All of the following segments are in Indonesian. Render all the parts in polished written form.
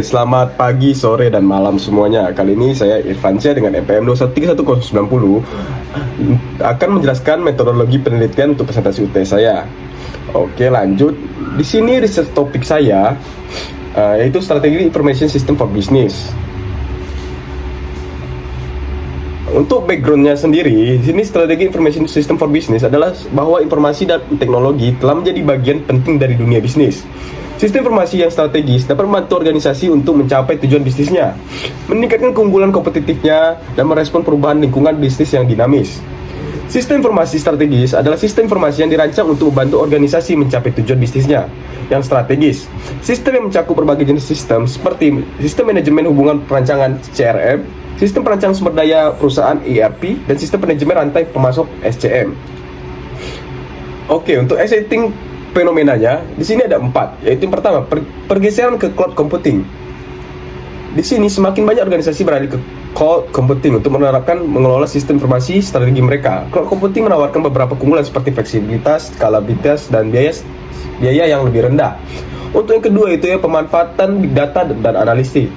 Selamat pagi, sore, dan malam semuanya. Kali ini saya Irfansyah dengan NPM 2131090 akan menjelaskan metodologi penelitian untuk presentasi UTS saya. Oke, lanjut. Di sini research topik saya yaitu strategi information system for business. Untuk backgroundnya sendiri, di sini strategi information system for business adalah bahwa informasi dan teknologi telah menjadi bagian penting dari dunia bisnis. Sistem informasi yang strategis dapat membantu organisasi untuk mencapai tujuan bisnisnya, meningkatkan keunggulan kompetitifnya, dan merespon perubahan lingkungan bisnis yang dinamis. Sistem informasi strategis adalah sistem informasi yang dirancang untuk membantu organisasi mencapai tujuan bisnisnya yang strategis. Sistem yang mencakup berbagai jenis sistem seperti sistem manajemen hubungan perancangan CRM, sistem perancang sumber daya perusahaan ERP, dan sistem manajemen rantai pemasok SCM. Oke, untuk exciting fenomenanya di sini ada 4, yaitu yang pertama pergeseran ke cloud computing. Di sini semakin banyak organisasi beralih ke cloud computing untuk mengelola sistem informasi strategi mereka. Cloud computing menawarkan beberapa keunggulan seperti fleksibilitas, skalabilitas, dan biaya yang lebih rendah. Untuk yang kedua itu ya pemanfaatan big data dan analisis.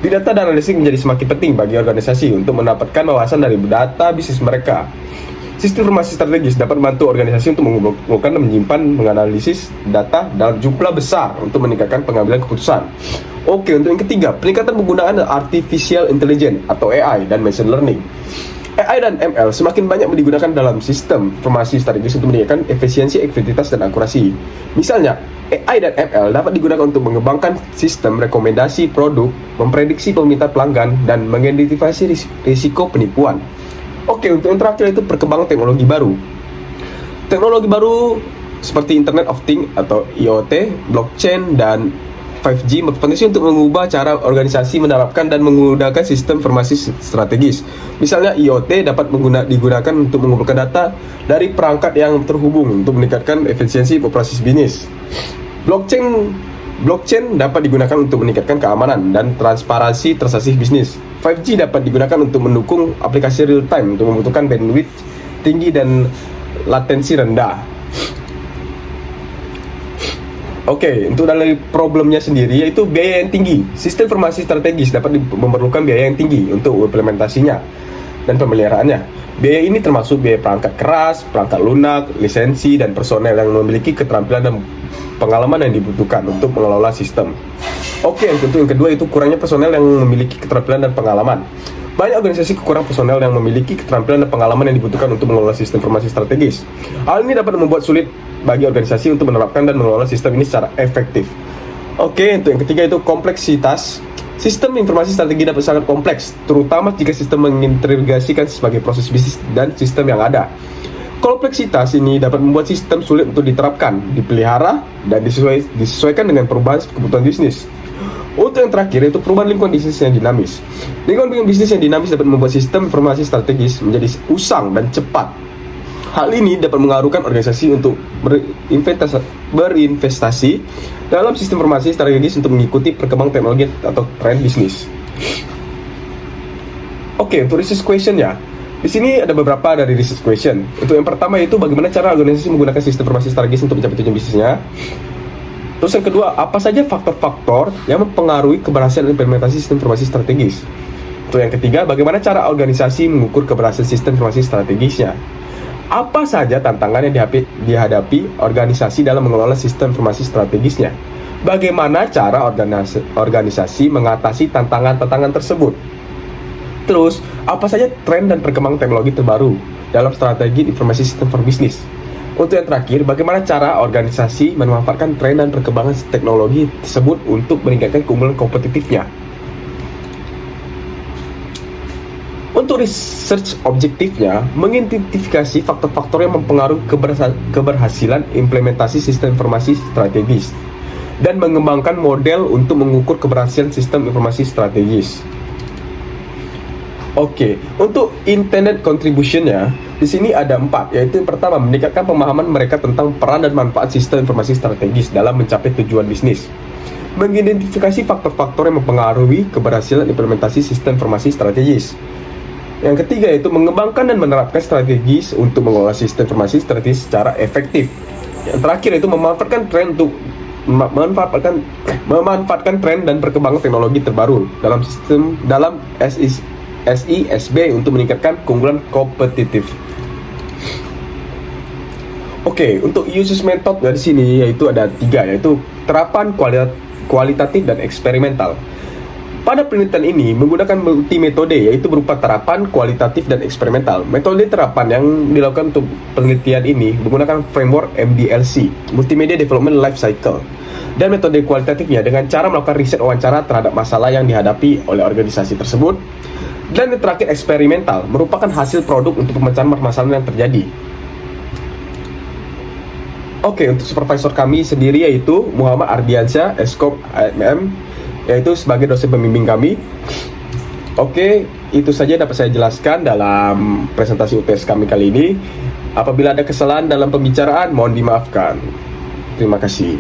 Big data dan analisis menjadi semakin penting bagi organisasi untuk mendapatkan wawasan dari data bisnis mereka. Sistem informasi strategis dapat membantu organisasi untuk mengumpulkan dan menyimpan menganalisis data dalam jumlah besar untuk meningkatkan pengambilan keputusan. Oke, untuk yang ketiga, peningkatan penggunaan artificial intelligence atau AI dan machine learning. AI dan ML semakin banyak digunakan dalam sistem informasi strategis untuk meningkatkan efisiensi, efektivitas, dan akurasi. Misalnya, AI dan ML dapat digunakan untuk mengembangkan sistem rekomendasi produk, memprediksi permintaan pelanggan, dan mengidentifikasi risiko penipuan. Oke, untuk yang terakhir itu perkembangan teknologi baru. Teknologi baru seperti Internet of Things atau IoT, blockchain, dan 5G berpotensi untuk mengubah cara organisasi menerapkan dan menggunakan sistem informasi strategis. Misalnya IoT dapat digunakan untuk mengumpulkan data dari perangkat yang terhubung untuk meningkatkan efisiensi operasi bisnis. Blockchain dapat digunakan untuk meningkatkan keamanan dan transparansi transaksi bisnis. 5G dapat digunakan untuk mendukung aplikasi real time untuk membutuhkan bandwidth tinggi dan latensi rendah. Oke, untuk dari problemnya sendiri yaitu biaya yang tinggi. Sistem informasi strategis dapat memerlukan biaya yang tinggi untuk implementasinya dan pemeliharaannya. Biaya ini termasuk biaya perangkat keras, perangkat lunak, lisensi, dan personel yang memiliki keterampilan dan pengalaman yang dibutuhkan untuk mengelola sistem. Oke, tentu yang kedua itu kurangnya personel yang memiliki keterampilan dan pengalaman. Banyak organisasi kekurangan personel yang memiliki keterampilan dan pengalaman yang dibutuhkan untuk mengelola sistem informasi strategis. Hal ini dapat membuat sulit bagi organisasi untuk menerapkan dan mengelola sistem ini secara efektif. Oke, untuk yang ketiga itu kompleksitas. Sistem informasi strategi dapat sangat kompleks, terutama jika sistem mengintegrasikan sebagai proses bisnis dan sistem yang ada. Kompleksitas ini dapat membuat sistem sulit untuk diterapkan, dipelihara, dan disesuaikan dengan perubahan kebutuhan bisnis. Untuk yang terakhir itu perubahan lingkungan bisnis yang dinamis. Lingkungan bisnis yang dinamis dapat membuat sistem informasi strategis menjadi usang dan cepat. Hal ini dapat mengaruhkan organisasi untuk berinvestasi dalam sistem informasi strategis untuk mengikuti perkembangan teknologi atau tren bisnis. Oke, untuk research question ya. Di sini ada beberapa dari research question. Untuk yang pertama yaitu bagaimana cara organisasi menggunakan sistem informasi strategis untuk mencapai tujuan bisnisnya. Terus yang kedua, apa saja faktor-faktor yang mempengaruhi keberhasilan implementasi sistem informasi strategis. Untuk yang ketiga, bagaimana cara organisasi mengukur keberhasilan sistem informasi strategisnya. Apa saja tantangan yang dihadapi organisasi dalam mengelola sistem informasi strategisnya. Bagaimana cara organisasi mengatasi tantangan-tantangan tersebut. Terus, apa saja tren dan perkembangan teknologi terbaru dalam strategi informasi sistem for business. Untuk yang terakhir, bagaimana cara organisasi memanfaatkan tren dan perkembangan teknologi tersebut untuk meningkatkan keunggulan kompetitifnya. Untuk research objektifnya, mengidentifikasi faktor-faktor yang mempengaruhi keberhasilan implementasi sistem informasi strategis dan mengembangkan model untuk mengukur keberhasilan sistem informasi strategis. Oke, untuk intended contribution-nya di sini ada 4, yaitu yang pertama meningkatkan pemahaman mereka tentang peran dan manfaat sistem informasi strategis dalam mencapai tujuan bisnis. Mengidentifikasi faktor-faktor yang mempengaruhi keberhasilan implementasi sistem informasi strategis. Yang ketiga yaitu mengembangkan dan menerapkan strategi untuk mengelola sistem informasi strategis secara efektif. Yang terakhir yaitu memanfaatkan tren untuk memanfaatkan tren dan perkembangan teknologi terbaru dalam SISB untuk meningkatkan keunggulan kompetitif. Oke, untuk uses method dari sini yaitu ada 3, yaitu terapan kualitatif dan eksperimental. Pada penelitian ini menggunakan multi metode, yaitu berupa terapan, kualitatif, dan eksperimental. Metode terapan yang dilakukan untuk penelitian ini menggunakan framework MDLC, Multimedia Development Life Cycle. Dan metode kualitatifnya dengan cara melakukan riset wawancara terhadap masalah yang dihadapi oleh organisasi tersebut. Dan yang terakhir eksperimental, merupakan hasil produk untuk pemecahan permasalahan yang terjadi. Oke, untuk supervisor kami sendiri yaitu Muhammad Ardiansyah, Eskop AMM, yaitu sebagai dosen pembimbing kami. Oke, itu saja dapat saya jelaskan dalam presentasi UTS kami kali ini. Apabila ada kesalahan dalam pembicaraan, mohon dimaafkan. Terima kasih.